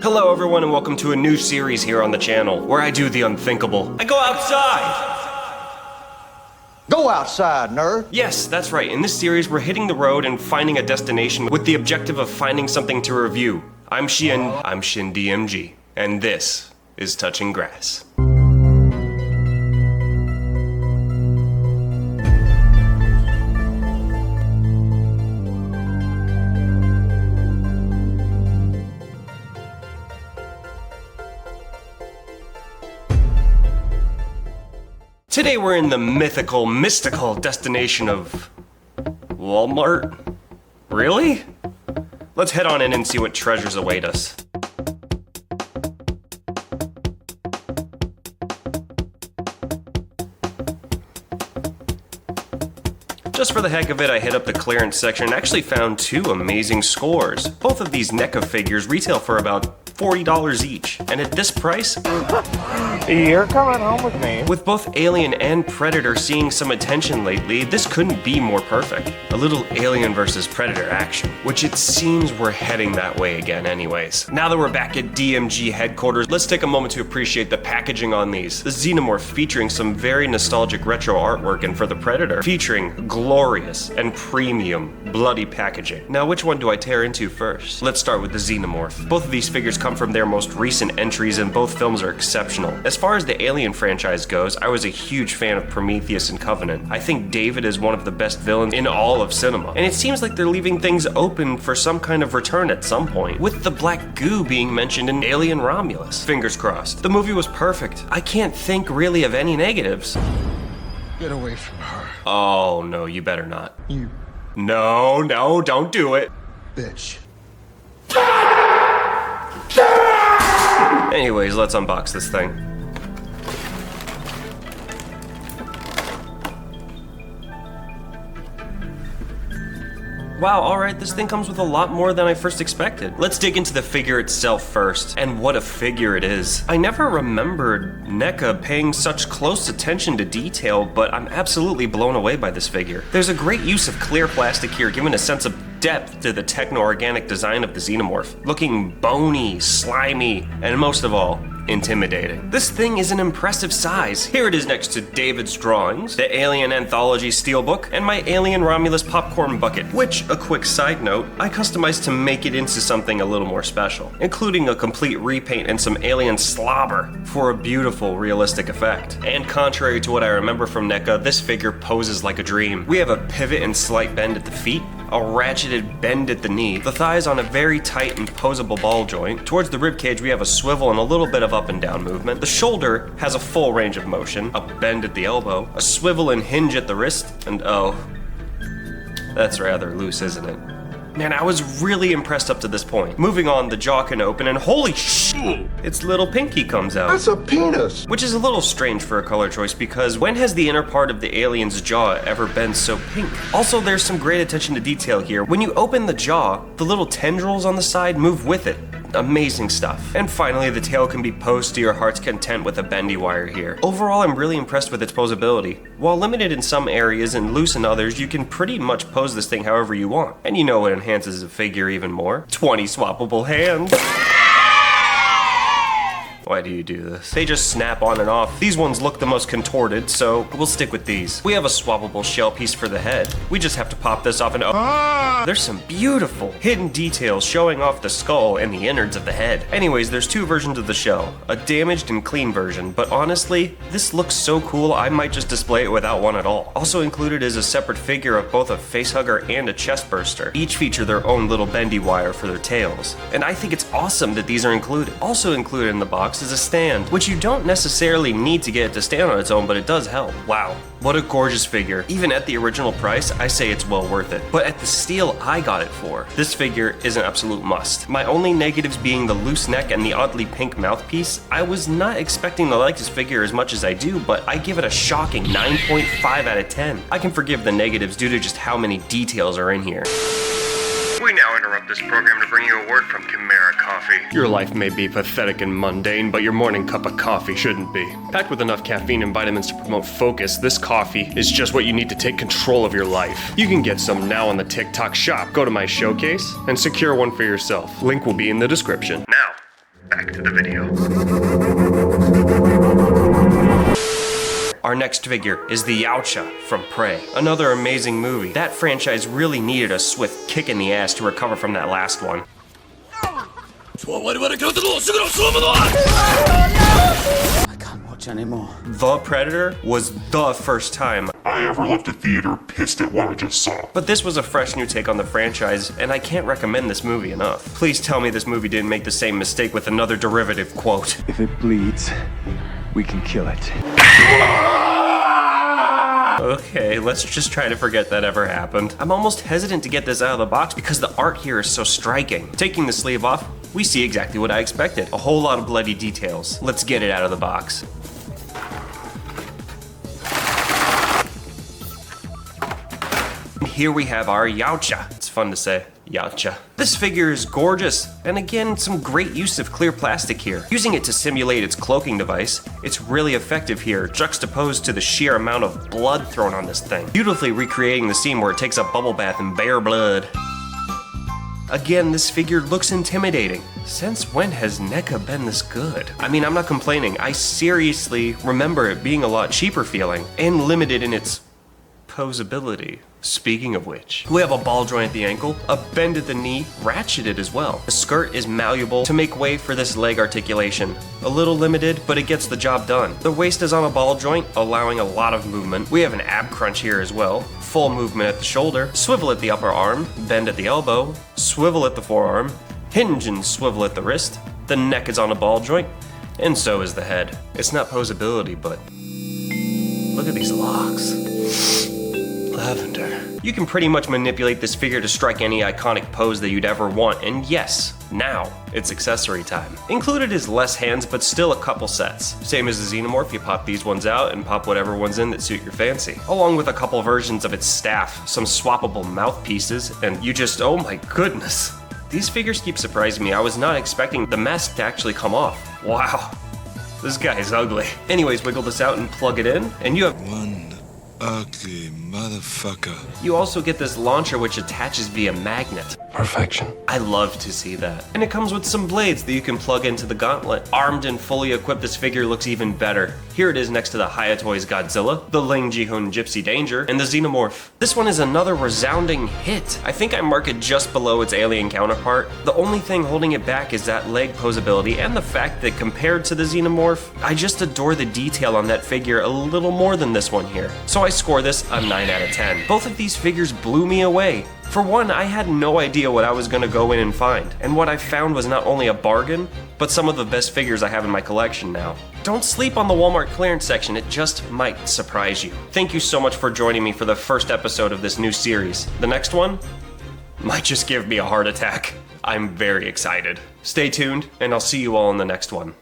Hello everyone and welcome to a new series here on the channel, where I do the unthinkable. I go outside! Go outside, nerd! Yes, that's right. In this series, we're hitting the road and finding a destination with the objective of finding something to review. I'm Shin DMG, and this is Touching Grass. Today we're in the mystical destination of Walmart? Really? Let's head on in and see what treasures await us. Just for the heck of it, I hit up the clearance section and actually found two amazing scores. Both of these NECA figures retail for about $40 each, and at this price, you're coming home with me. With both Alien and Predator seeing some attention lately, this couldn't be more perfect. A little Alien versus Predator action, which it seems we're heading that way again anyways. Now that we're back at DMG headquarters, let's take a moment to appreciate the packaging on these. The Xenomorph featuring some very nostalgic retro artwork, and for the Predator, featuring glorious and premium bloody packaging. Now which one do I tear into first? Let's start with the Xenomorph. Both of these figures come from their most recent entries and both films are exceptional. As far as the Alien franchise goes, I was a huge fan of Prometheus and Covenant. I think David is one of the best villains in all of cinema, and it seems like they're leaving things open for some kind of return at some point, with the black goo being mentioned in Alien Romulus. Fingers crossed. The movie was perfect. I can't think really of any negatives. Get away from her. Oh no, you better not. You No, don't do it. bitch. Anyways, let's unbox this thing. Wow, alright, this thing comes with a lot more than I first expected. Let's dig into the figure itself first, and what a figure it is. I never remembered NECA paying such close attention to detail, but I'm absolutely blown away by this figure. There's a great use of clear plastic here, giving a sense of depth to the techno-organic design of the Xenomorph, looking bony, slimy, and most of all, intimidating. This thing is an impressive size. Here it is next to David's drawings, the Alien Anthology Steelbook, and my Alien Romulus popcorn bucket, which, a quick side note, I customized to make it into something a little more special, including a complete repaint and some alien slobber for a beautiful, realistic effect. And contrary to what I remember from NECA, this figure poses like a dream. We have a pivot and slight bend at the feet, a ratcheted bend at the knee, the thighs on a very tight and posable ball joint. Towards the ribcage we have a swivel and a little bit of up and down movement. The shoulder has a full range of motion, a bend at the elbow, a swivel and hinge at the wrist, and oh, that's rather loose, isn't it? Man, I was really impressed up to this point. Moving on, the jaw can open and holy shit, its little pinky comes out. That's a penis! Which is a little strange for a color choice because when has the inner part of the alien's jaw ever been so pink? Also, there's some great attention to detail here. When you open the jaw, the little tendrils on the side move with it. Amazing stuff. And finally, the tail can be posed to your heart's content with a bendy wire here. Overall, I'm really impressed with its posability. While limited in some areas and loose in others, you can pretty much pose this thing however you want. And you know what enhances a figure even more? 20 swappable hands. Why do you do this? They just snap on and off. These ones look the most contorted, so we'll stick with these. We have a swappable shell piece for the head. We just have to pop this off and there's some beautiful hidden details showing off the skull and the innards of the head. Anyways, there's two versions of the shell, a damaged and clean version, but honestly, this looks so cool I might just display it without one at all. Also included is a separate figure of both a facehugger and a chest burster. Each feature their own little bendy wire for their tails, and I think it's awesome that these are included. Also included in the box is a stand, which you don't necessarily need to get it to stand on its own, but it does help. Wow, what a gorgeous figure. Even at the original price, I say it's well worth it. But at the steal I got it for, this figure is an absolute must. My only negatives being the loose neck and the oddly pink mouthpiece. I was not expecting to like this figure as much as I do, but I give it a shocking 9.5 out of 10. I can forgive the negatives due to just how many details are in here. We now interrupt this program to bring you a word from Chimera Coffee. Your life may be pathetic and mundane, but your morning cup of coffee shouldn't be. Packed with enough caffeine and vitamins to promote focus, this coffee is just what you need to take control of your life. You can get some now on the TikTok shop. Go to my showcase and secure one for yourself. Link will be in the description. Now, back to the video. Our next figure is the Yautja from Prey, another amazing movie. That franchise really needed a swift kick in the ass to recover from that last one. I can't watch anymore. The Predator was the first time I ever left a theater pissed at what I just saw. but this was a fresh new take on the franchise, and I can't recommend this movie enough. Please tell me this movie didn't make the same mistake with another derivative quote. If it bleeds, we can kill it. Okay, let's just try to forget that ever happened. I'm almost hesitant to get this out of the box because the art here is so striking. Taking the sleeve off, we see exactly what I expected. A whole lot of bloody details. Let's get it out of the box. Here we have our Yautja. It's fun to say, Yautja. This figure is gorgeous, and again, some great use of clear plastic here. Using it to simulate its cloaking device, it's really effective here, juxtaposed to the sheer amount of blood thrown on this thing. Beautifully recreating the scene where it takes a bubble bath in bare blood. Again, this figure looks intimidating. Since when has NECA been this good? I mean, I'm not complaining. I seriously remember it being a lot cheaper feeling, and limited in its posability. Speaking of which, we have a ball joint at the ankle, a bend at the knee, ratcheted as well. The skirt is malleable to make way for this leg articulation. A little limited, but it gets the job done. The waist is on a ball joint, allowing a lot of movement. We have an ab crunch here as well. Full movement at the shoulder, swivel at the upper arm, bend at the elbow, swivel at the forearm, hinge and swivel at the wrist. The neck is on a ball joint, and so is the head. It's not posability, but look at these locks. Lavender. You can pretty much manipulate this figure to strike any iconic pose that you'd ever want, and yes, now it's accessory time. Included is less hands, but still a couple sets. Same as the Xenomorph, you pop these ones out and pop whatever ones in that suit your fancy. Along with a couple versions of its staff, some swappable mouthpieces, and you just, oh my goodness. These figures keep surprising me. I was not expecting the mask to actually come off. Wow, this guy is ugly. Anyways, wiggle this out and plug it in, and you have One ugly motherfucker. You also get this launcher which attaches via magnet. Perfection. I love to see that. And it comes with some blades that you can plug into the gauntlet. Armed and fully equipped, this figure looks even better. Here it is next to the Hayatoy's Godzilla, the Ling Ji-hoon Gypsy Danger, and the Xenomorph. This one is another resounding hit. I think I mark it just below its alien counterpart. The only thing holding it back is that leg posability and the fact that compared to the Xenomorph, I just adore the detail on that figure a little more than this one here. So I score this a 9 out of 10. Both of these figures blew me away. For one, I had no idea what I was gonna go in and find, and what I found was not only a bargain, but some of the best figures I have in my collection now. Don't sleep on the Walmart clearance section, it just might surprise you. Thank you so much for joining me for the first episode of this new series. The next one might just give me a heart attack. I'm very excited. Stay tuned, and I'll see you all in the next one.